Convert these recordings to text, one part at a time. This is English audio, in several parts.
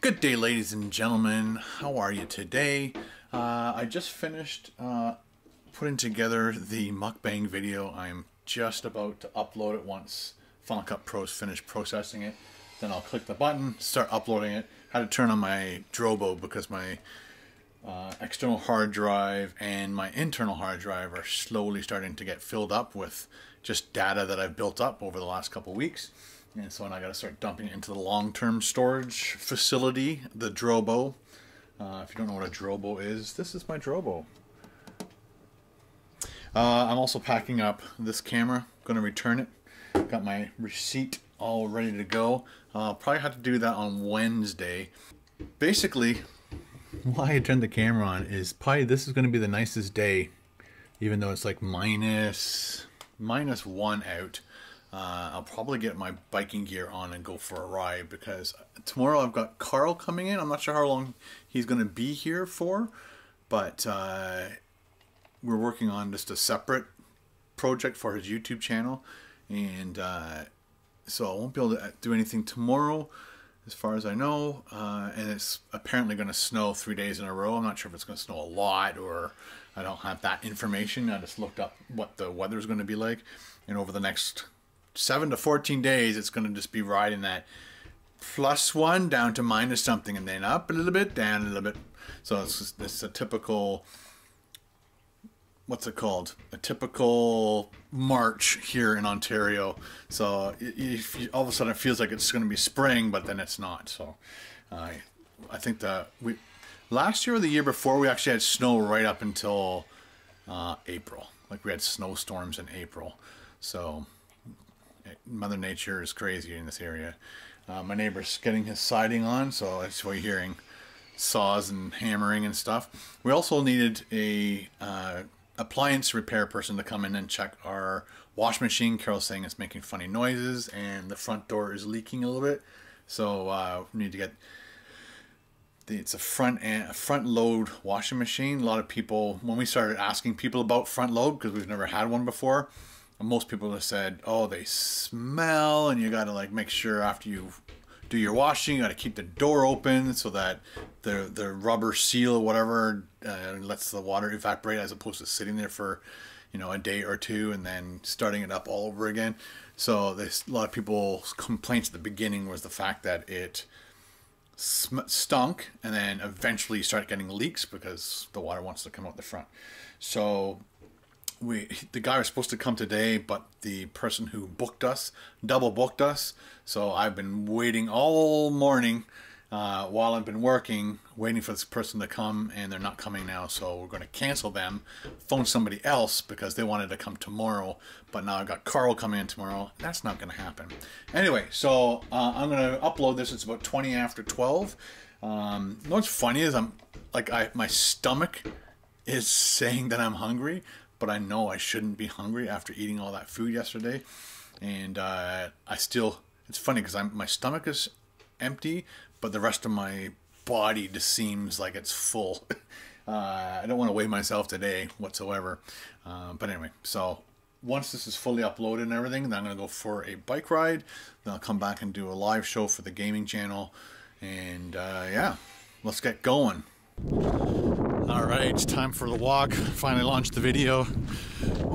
Good day, ladies and gentlemen. How are you today? I just finished putting together the mukbang video. I'm just about to upload it once Final Cut Pro's finished processing it. Then I'll click the button, start uploading it. I had to turn on my Drobo because my external hard drive and my internal hard drive are slowly starting to get filled up with just data that I've built up over the last couple weeks. And so now I got to start dumping it into the long-term storage facility, the Drobo. If you don't know what a Drobo is, this is my Drobo. I'm also packing up this camera. Going to return it. Got my receipt all ready to go. I'll probably have to do that on Wednesday. Basically, why I turned the camera on is probably this is going to be the nicest day, even though it's like minus 1 out. I'll probably get my biking gear on and go for a ride because tomorrow I've got Carl coming in. I'm not sure how long he's going to be here for, but we're working on just a separate project for his YouTube channel, and so I won't be able to do anything tomorrow as far as I know, and it's apparently going to snow 3 days in a row. I'm not sure if it's going to snow a lot or I don't have that information. I just looked up what the weather's going to be like, and over the next 7 to 14 days, it's going to just be riding that +1 down to minus something, and then up a little bit, down a little bit. So it's a typical, what's it called? A typical March here in Ontario. So all of a sudden it feels like it's going to be spring, but then it's not. So I think that last year or the year before, we actually had snow right up until April. Like we had snowstorms in April. So Mother Nature is crazy in this area. My neighbor's getting his siding on, so that's why you're hearing saws and hammering and stuff. We also needed a appliance repair person to come in and check our wash machine. Carol's saying it's making funny noises and the front door is leaking a little bit. So we need to get it's a front load washing machine. A lot of people, when we started asking people about front load, because we've never had one before, most people have said, oh, they smell, and you got to like make sure after you do your washing, you got to keep the door open so that the rubber seal or whatever lets the water evaporate, as opposed to sitting there for, you know, a day or two and then starting it up all over again. So there's a lot of people's complaints at the beginning was the fact that it stunk, and then eventually you start getting leaks because the water wants to come out the front. So the guy was supposed to come today, but the person who booked us double booked us. So I've been waiting all morning while I've been working, waiting for this person to come, and they're not coming now. So we're going to cancel them, phone somebody else because they wanted to come tomorrow. But now I've got Carl coming in tomorrow. That's not going to happen. Anyway, so I'm going to upload this. It's about 20 after 12. You know what's funny is my stomach is saying that I'm hungry, but I know I shouldn't be hungry after eating all that food yesterday. And it's funny because my stomach is empty, but the rest of my body just seems like it's full. I don't want to weigh myself today whatsoever. But anyway, so once this is fully uploaded and everything, then I'm going to go for a bike ride. Then I'll come back and do a live show for the gaming channel. And yeah, let's get going. Alright, it's time for the walk. Finally launched the video.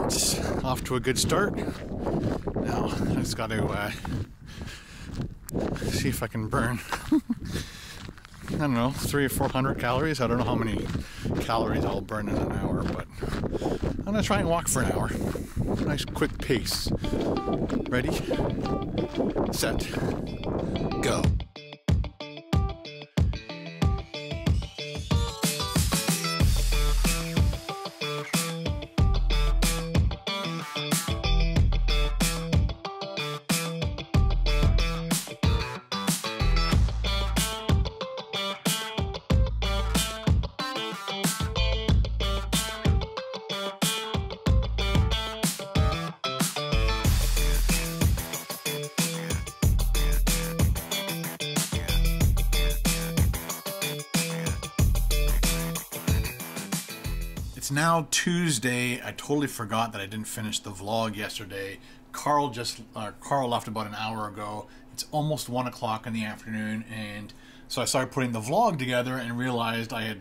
It's off to a good start. Now, I just got to see if I can burn, I don't know, 300 or 400 calories. I don't know how many calories I'll burn in an hour, but I'm going to try and walk for an hour. Nice quick pace. Ready, set, go. It's now Tuesday. I totally forgot that I didn't finish the vlog yesterday. Carl left about an hour ago. It's almost 1 o'clock in the afternoon, and So I started putting the vlog together and realized I had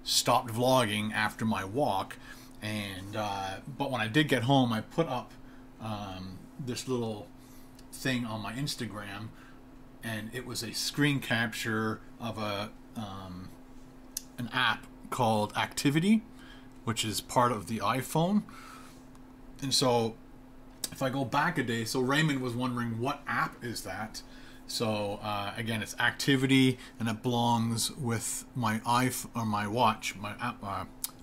stopped vlogging after my walk. And but when I did get home, I put up this little thing on my Instagram, and it was a screen capture of an app called Activity, which is part of the iPhone. And so if I go back a day, so Raymond was wondering what app is that. So again, it's Activity, and it belongs with my my watch, my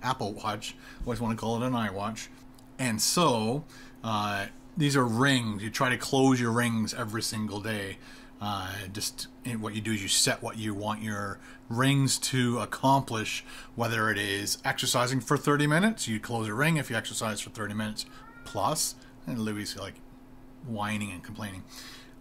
Apple Watch. I always want to call it an iWatch. And so these are rings. You try to close your rings every single day. What you do is you set what you want your rings to accomplish, whether it is exercising for 30 minutes, you close a ring if you exercise for 30 minutes plus, and Louis like whining and complaining.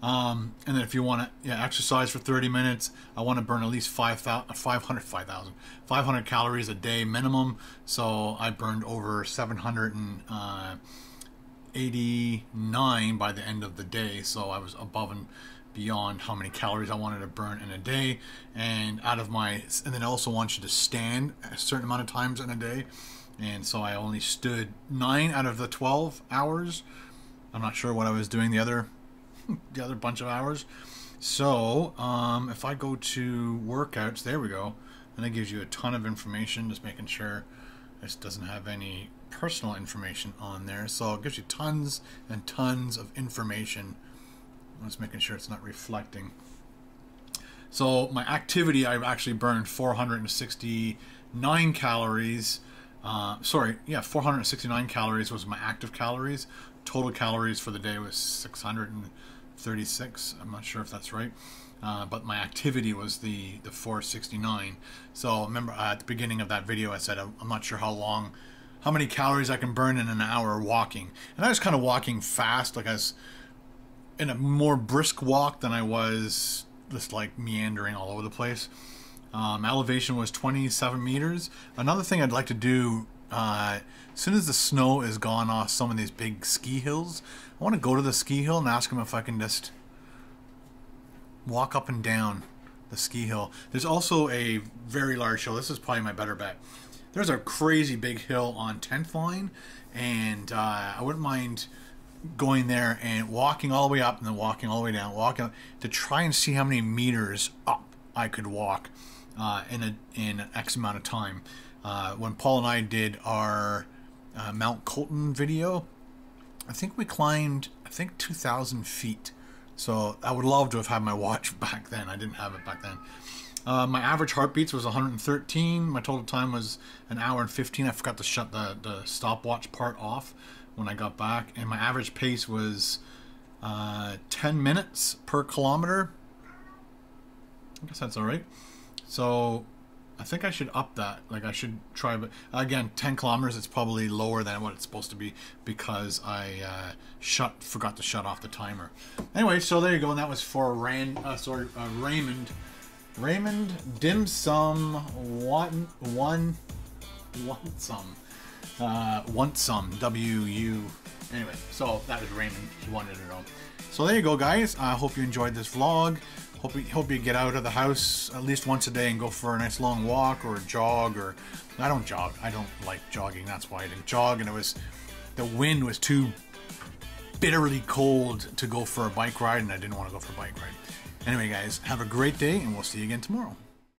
And then if you want to exercise for 30 minutes, I want to burn at least 500 calories a day minimum. So I burned over 789 by the end of the day. So I was above and beyond how many calories I wanted to burn in a day. And then I also want you to stand a certain amount of times in a day. And so I only stood 9 out of the 12 hours. I'm not sure what I was doing the other bunch of hours. So if I go to workouts, there we go, and it gives you a ton of information, just making sure this doesn't have any personal information on there. So it gives you tons and tons of information. I'm just making sure it's not reflecting. So my Activity, I've actually burned 469 calories. 469 calories was my active calories. Total calories for the day was 636. I'm not sure if that's right. But my Activity was the 469. So remember at the beginning of that video I said I'm not sure how many calories I can burn in an hour walking. And I was kind of walking fast, like I was in a more brisk walk than I was just like meandering all over the place. Elevation was 27 meters. Another thing I'd like to do, as soon as the snow is gone off some of these big ski hills, I want to go to the ski hill and ask them if I can just walk up and down the ski hill. There's also a very large hill. This is probably my better bet. There's a crazy big hill on 10th line, and I wouldn't mind going there and walking all the way up and then walking all the way down, walking up, to try and see how many meters up I could walk in an X amount of time. When Paul and I did our Mount Colton video, I think we climbed 2,000 feet. So I would love to have had my watch back then. I didn't have it back then. My average heartbeats was 113. My total time was an hour and 15. I forgot to shut the stopwatch part off when I got back. And my average pace was 10 minutes per kilometer. I guess that's all right. So I think I should up that. Like I should try, but again, 10 kilometers, it's probably lower than what it's supposed to be because I forgot to shut off the timer. Anyway, so there you go, and that was for Raymond Dim Sum Want Some WU. Anyway, so that was Raymond. He wanted to know. So there you go, guys. I hope you enjoyed this vlog. Hope you get out of the house at least once a day and go for a nice long walk or a jog. Or I don't jog. I don't like jogging. That's why I didn't jog. And the wind was too bitterly cold to go for a bike ride, and I didn't want to go for a bike ride. Anyway, guys, have a great day, and we'll see you again tomorrow.